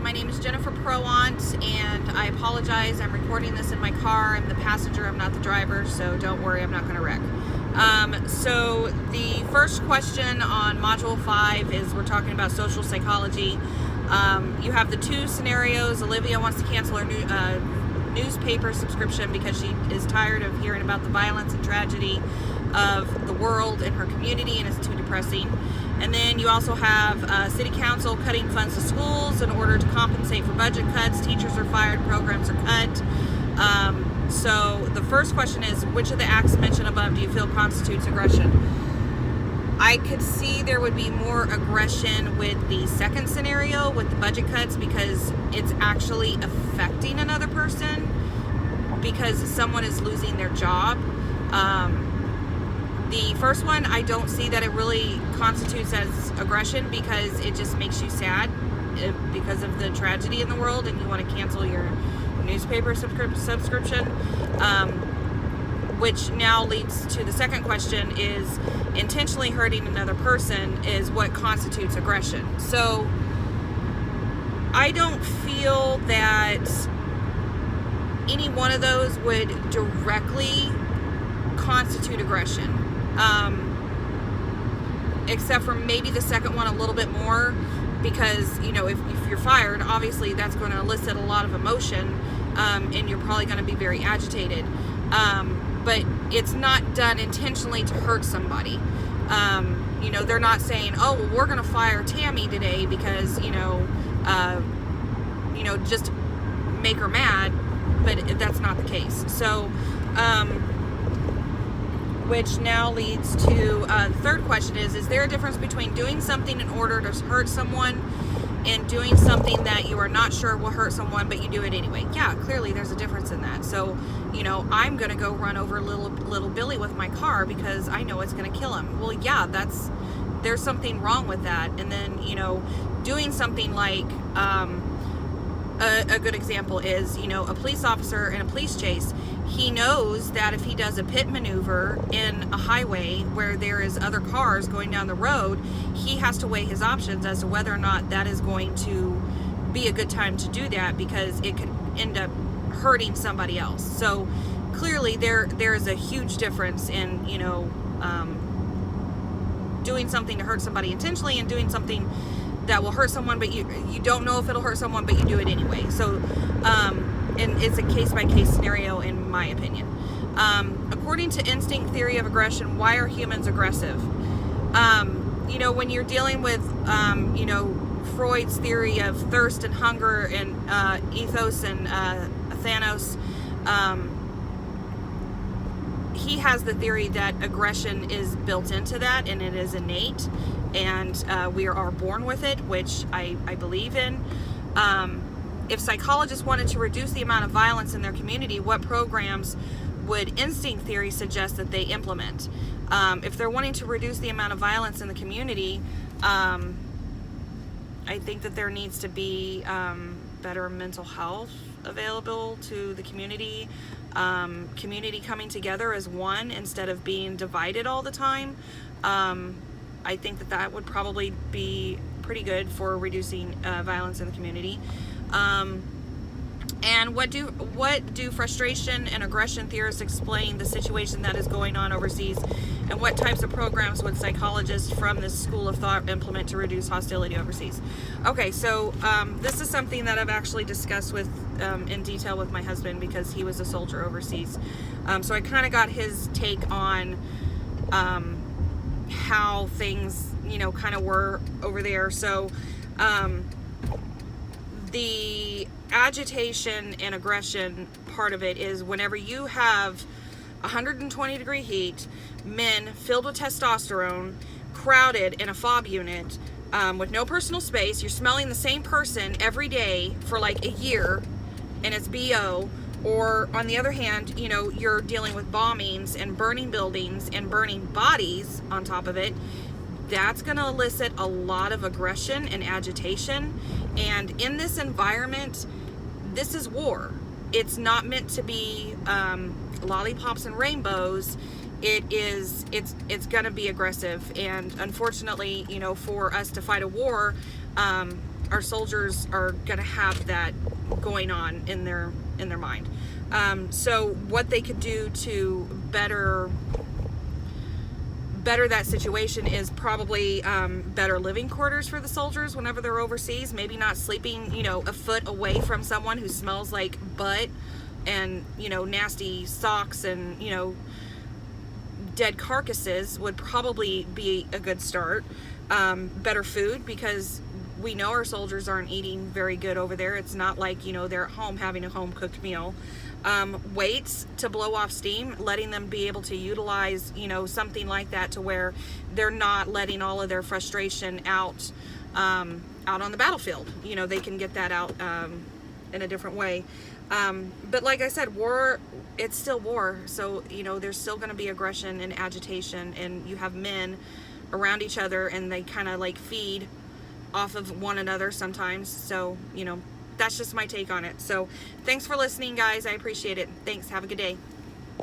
My name is Jennifer Proant, and I apologize. I'm recording this in my car. I'm the passenger, I'm not the driver, so don't worry, I'm not going to wreck. So the first question on Module 5 is we're talking about social psychology. You have the two scenarios. Olivia wants to cancel her newspaper subscription because she is tired of hearing about the violence and tragedy of the world and her community, and it's too depressing. And then you also have City Council cutting funds to schools in order to compensate for budget cuts. Teachers are fired, programs are cut. So the first question is, which of the acts mentioned above do you feel constitutes aggression? I could see there would be more aggression with the second scenario, with the budget cuts, because it's actually affecting another person because someone is losing their job. The first one, I don't see that it really constitutes as aggression because it just makes you sad because of the tragedy in the world and you want to cancel your newspaper subscription. Which now leads to the second question, is intentionally hurting another person is what constitutes aggression. So I don't feel that any one of those would directly constitute aggression. Except for maybe the second one a little bit more, because, you know, if you're fired, obviously that's going to elicit a lot of emotion, and you're probably going to be very agitated. But it's not done intentionally to hurt somebody. You know, they're not saying, oh, well, we're going to fire Tammy today because, just make her mad, but that's not the case. So, which now leads to the third question is there a difference between doing something in order to hurt someone and doing something that you are not sure will hurt someone, but you do it anyway? Yeah, clearly there's a difference in that. So, I'm going to go run over little Billy with my car because I know it's going to kill him. Well, yeah, there's something wrong with that. And then, doing something like, a good example is, a police officer in a police chase. He knows that if he does a pit maneuver in a highway where there is other cars going down the road, he has to weigh his options as to whether or not that is going to be a good time to do that, because it could end up hurting somebody else. So clearly there is a huge difference in, doing something to hurt somebody intentionally and doing something that will hurt someone, but you don't know if it'll hurt someone, but you do it anyway. So, and it's a case-by-case scenario, in my opinion. According to instinct theory of aggression, why are humans aggressive? When you're dealing with, Freud's theory of thirst and hunger and ethos and Thanos, he has the theory that aggression is built into that and it is innate, and we are born with it, which I believe in. If psychologists wanted to reduce the amount of violence in their community, what programs would instinct theory suggest that they implement? If they're wanting to reduce the amount of violence in the community, I think that there needs to be better mental health available to the community. Community coming together as one instead of being divided all the time. I think that would probably be pretty good for reducing violence in the community. And what do frustration and aggression theorists explain the situation that is going on overseas, and what types of programs would psychologists from this school of thought implement to reduce hostility overseas? Okay, so this is something that I've actually discussed with in detail with my husband, because he was a soldier overseas. So I kind of got his take on how things, kind of were over there. So the agitation and aggression part of it is whenever you have 120 degree heat, men filled with testosterone, crowded in a fob unit, with no personal space, you're smelling the same person every day for like a year, and it's BO. Or on the other hand, you're dealing with bombings and burning buildings and burning bodies on top of it. That's going to elicit a lot of aggression and agitation. And in this environment, this is war. It's not meant to be lollipops and rainbows. It's going to be aggressive. And unfortunately, for us to fight a war, our soldiers are going to have that going on in their mind. So what they could do to better that situation is probably better living quarters for the soldiers whenever they're overseas. Maybe not sleeping, you know, a foot away from someone who smells like butt and, you know, nasty socks and, you know, dead carcasses would probably be a good start. Better food, because we know our soldiers aren't eating very good over there. It's not like, you know, they're at home having a home cooked meal. Weights to blow off steam, letting them be able to utilize, you know, something like that to where they're not letting all of their frustration out on the battlefield. You know, they can get that out in a different way. But like I said, war, it's still war. So, you know, there's still going to be aggression and agitation, and you have men around each other and they kind of like feed off of one another sometimes. So, you know, that's just my take on it. So thanks for listening, guys. I appreciate it. Thanks. Have a good day.